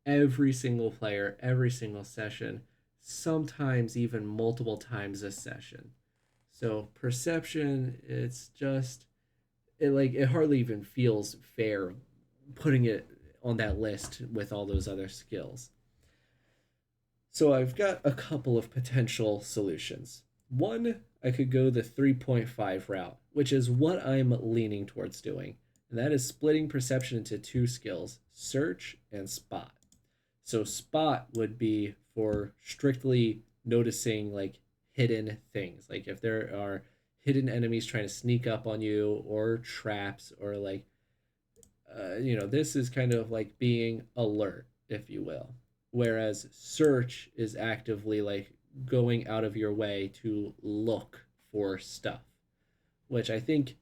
every single player every single session, sometimes even multiple times a session. So perception, it's just it hardly even feels fair putting it on that list with all those other skills. So I've got a couple of potential solutions. One, I could go the 3.5 route, which is what I'm leaning towards doing, and that is splitting perception into two skills, search and spot. So spot would be for strictly noticing like hidden things. Like if there are hidden enemies trying to sneak up on you or traps or like this is kind of like being alert, if you will. Whereas search is actively like going out of your way to look for stuff, which I think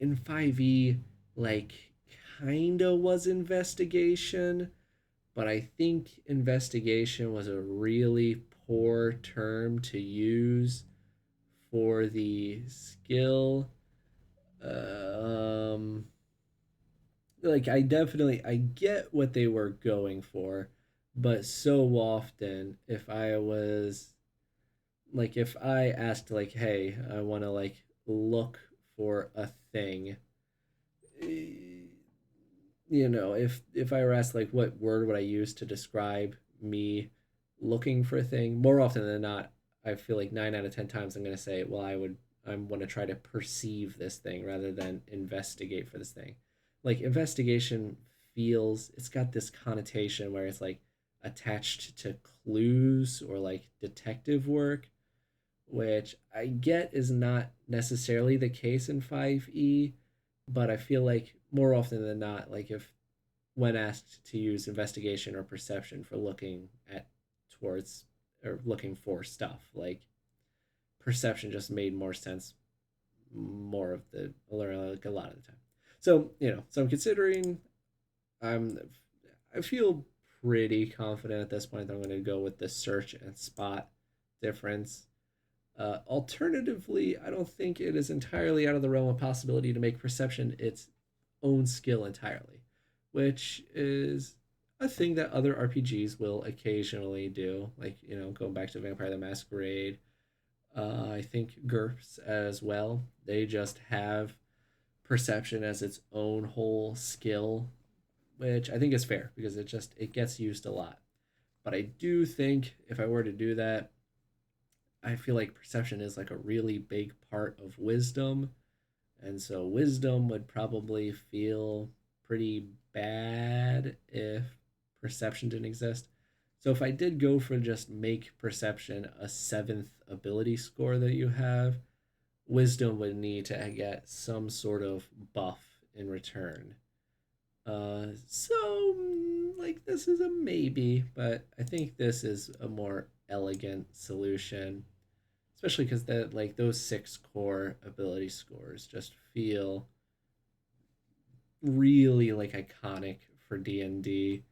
in 5e like kind of was investigation, but I think investigation was a really poor term to use for the skill. Um, like I get what they were going for, but so often if I asked like, hey, I want to like look for a thing, eh, if I were asked like what word would I use to describe me looking for a thing, more often than not, I feel like 9 out of 10 times I'm gonna say, well, I want to try to perceive this thing rather than investigate for this thing. Like investigation feels it's got this connotation where it's like attached to clues or like detective work, which I get is not necessarily the case in 5e, but I feel like more often than not, like if when asked to use investigation or perception for looking at towards or looking for stuff, like perception just made more sense more of the like a lot of the time. So, so I'm considering I'm I feel pretty confident at this point that I'm going to go with the search and spot difference. Alternatively, I don't think it is entirely out of the realm of possibility to make perception its own skill entirely, which is a thing that other RPGs will occasionally do. Like, going back to Vampire the Masquerade, I think GURPS as well. They just have perception as its own whole skill, which I think is fair because it gets used a lot. But I do think if I were to do that, I feel like perception is like a really big part of wisdom, and so wisdom would probably feel pretty bad if perception didn't exist. So if I did go for just make perception a seventh ability score that you have, wisdom would need to get some sort of buff in return. Like this is a maybe, but I think this is a more elegant solution, especially because that like those six core ability scores just feel really like iconic for D&D,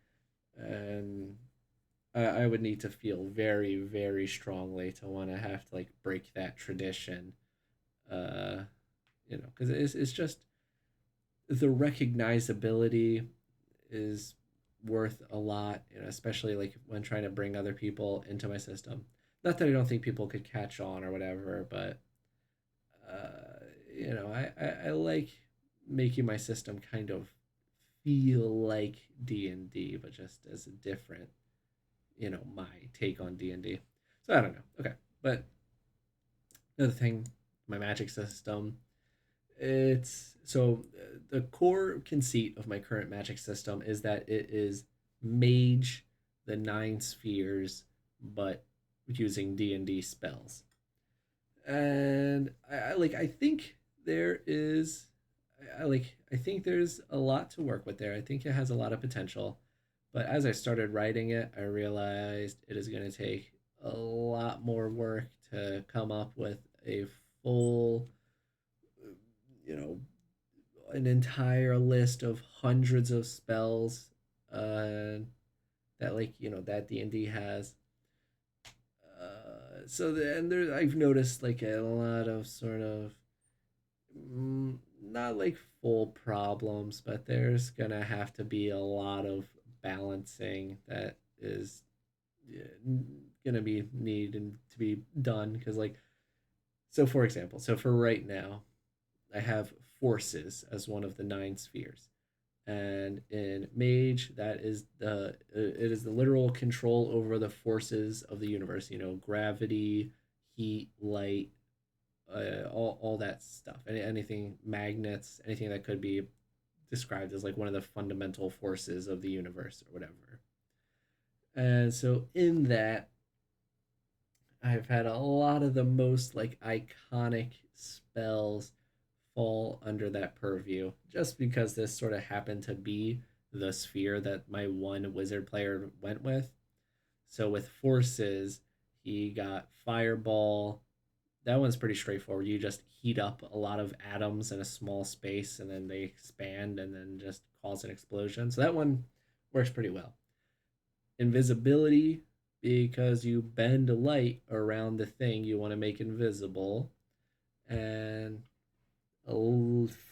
and I would need to feel very very strongly to want to have to like break that tradition. Uh, because it's just the recognizability is worth a lot, especially like when trying to bring other people into my system. Not that I don't think people could catch on or whatever, but I like making my system kind of feel like D&D, but just as a different, my take on D&D. So I don't know. Okay, but another thing, my magic system. It's so the core conceit of my current magic system is that it is mage the nine spheres, but using D&D spells. And I think there is I think there's a lot to work with there. I think it has a lot of potential. But as I started writing it, I realized it is going to take a lot more work to come up with a full, you know, an entire list of hundreds of spells that that D&D has. And there I've noticed like a lot of sort of not like full problems, but there's gonna have to be a lot of balancing that is gonna be needed to be done because for example, so for right now I have forces as one of the nine spheres, and in mage that is it is the literal control over the forces of the universe, gravity, heat, light, all that stuff, anything, magnets, anything that could be described as like one of the fundamental forces of the universe or whatever. And so in that, I've had a lot of the most like iconic spells fall under that purview just because this sort of happened to be the sphere that my one wizard player went with. So with forces, he got fireball. That one's pretty straightforward. You just heat up a lot of atoms in a small space and then they expand and then just cause an explosion. So that one works pretty well. Invisibility, because you bend light around the thing you want to make invisible. And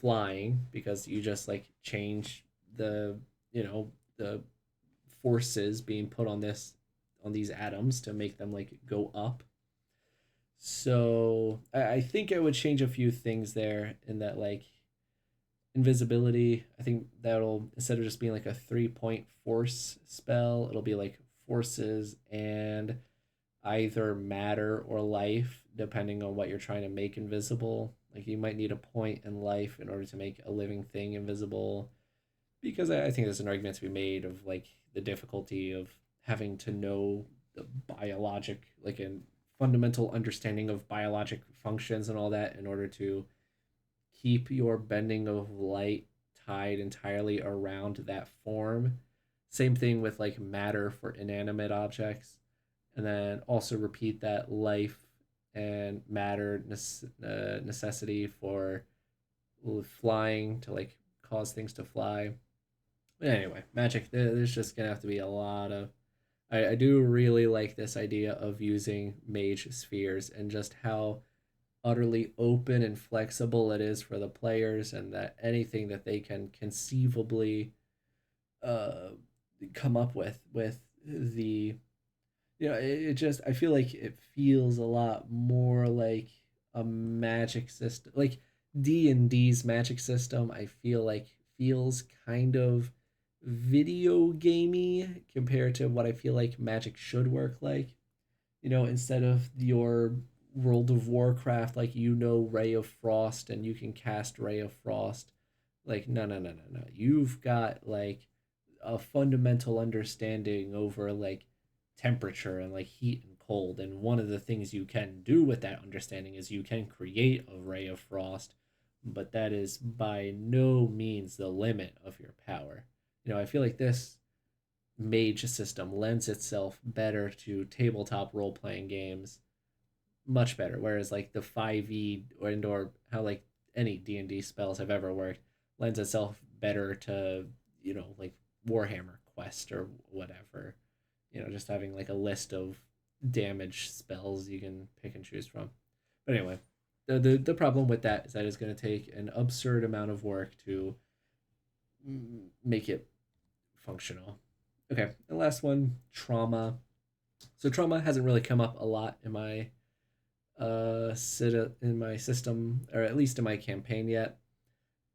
flying, because you just like change the the forces being put on these atoms to make them like go up. So I think I would change a few things there in that, like, invisibility. I think that'll, instead of just being like a 3 point force spell, it'll be like forces and either matter or life, depending on what you're trying to make invisible. Like you might need a point in life in order to make a living thing invisible, because I think there's an argument to be made of like the difficulty of having to know the biologic, like a fundamental understanding of biologic functions and all that in order to keep your bending of light tied entirely around that form. Same thing with like matter for inanimate objects, and then also repeat that life and matter necessity for flying to like cause things to fly. But anyway, magic. There's just gonna have to be a lot of I do really like this idea of using mage spheres and just how utterly open and flexible it is for the players, and that anything that they can conceivably uh, come up with the it just I feel like it feels a lot more like a magic system, like D&D's magic system. I feel like feels kind of video gamey compared to what I feel like magic should work like. Instead of your World of Warcraft, like Ray of Frost and you can cast Ray of Frost. Like, no, no, no, no, no. You've got like a fundamental understanding over like temperature and like heat and cold. And one of the things you can do with that understanding is you can create a Ray of Frost, but that is by no means the limit of your power. I feel like this mage system lends itself better to tabletop role playing games, much better. Whereas like the 5e or how like any D&D spells have ever worked lends itself better to like Warhammer Quest or whatever. Just having like a list of damage spells you can pick and choose from. But anyway, the problem with that is that it's going to take an absurd amount of work to make it functional. Okay, the last one, trauma. So trauma hasn't really come up a lot in my in my system, or at least in my campaign yet.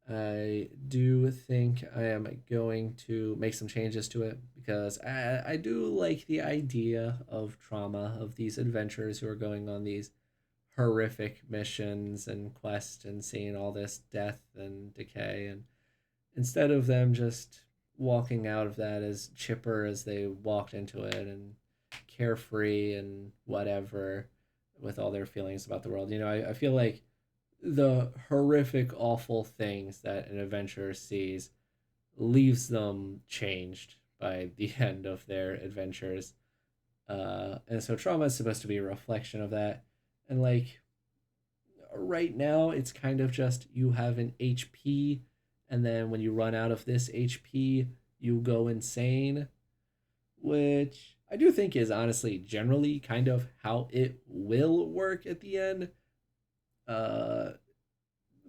I do think I am going to make some changes to it because I do like the idea of trauma, of these adventurers who are going on these horrific missions and quests and seeing all this death and decay. And instead of them just walking out of that as chipper as they walked into it and carefree and whatever with all their feelings about the world, I feel like the horrific, awful things that an adventurer sees leaves them changed by the end of their adventures. And so trauma is supposed to be a reflection of that. And like right now, it's kind of just you have an HP, and then when you run out of this HP, you go insane, which I do think is honestly generally kind of how it will work at the end. Uh,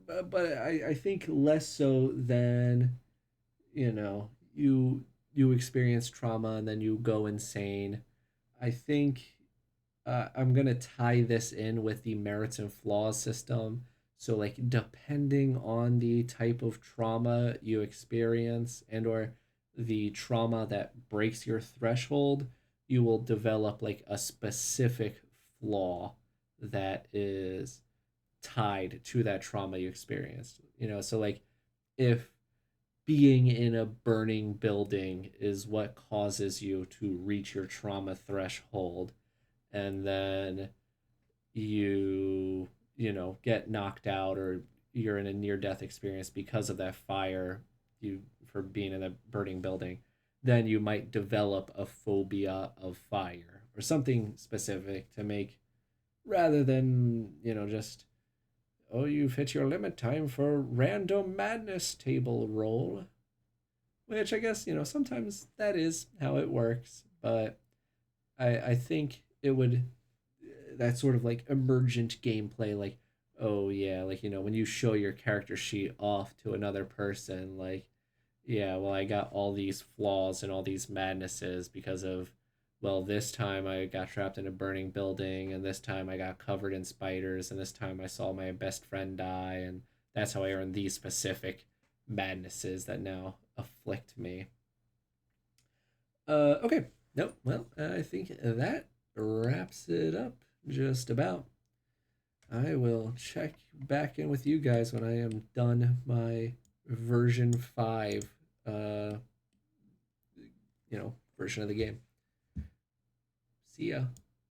but I think less so than you experience trauma and then you go insane. I think I'm gonna tie this in with the merits and flaws system. So like depending on the type of trauma you experience and or the trauma that breaks your threshold, you will develop like a specific flaw that is tied to that trauma you experienced. So like if being in a burning building is what causes you to reach your trauma threshold, and then get knocked out or you're in a near death experience because of that fire, you for being in a burning building, then you might develop a phobia of fire or something specific to make, rather than just, oh, you've hit your limit, time for random madness table roll. Which I guess, sometimes that is how it works, but I think it would, that sort of like emergent gameplay, like, oh yeah, like, when you show your character sheet off to another person, like, yeah, well, I got all these flaws and all these madnesses because of, well, this time I got trapped in a burning building, and this time I got covered in spiders, and this time I saw my best friend die, and that's how I earned these specific madnesses that now afflict me. Okay. Nope. Well, I think that wraps it up just about. I will check back in with you guys when I am done my version 5 version of the game. See ya.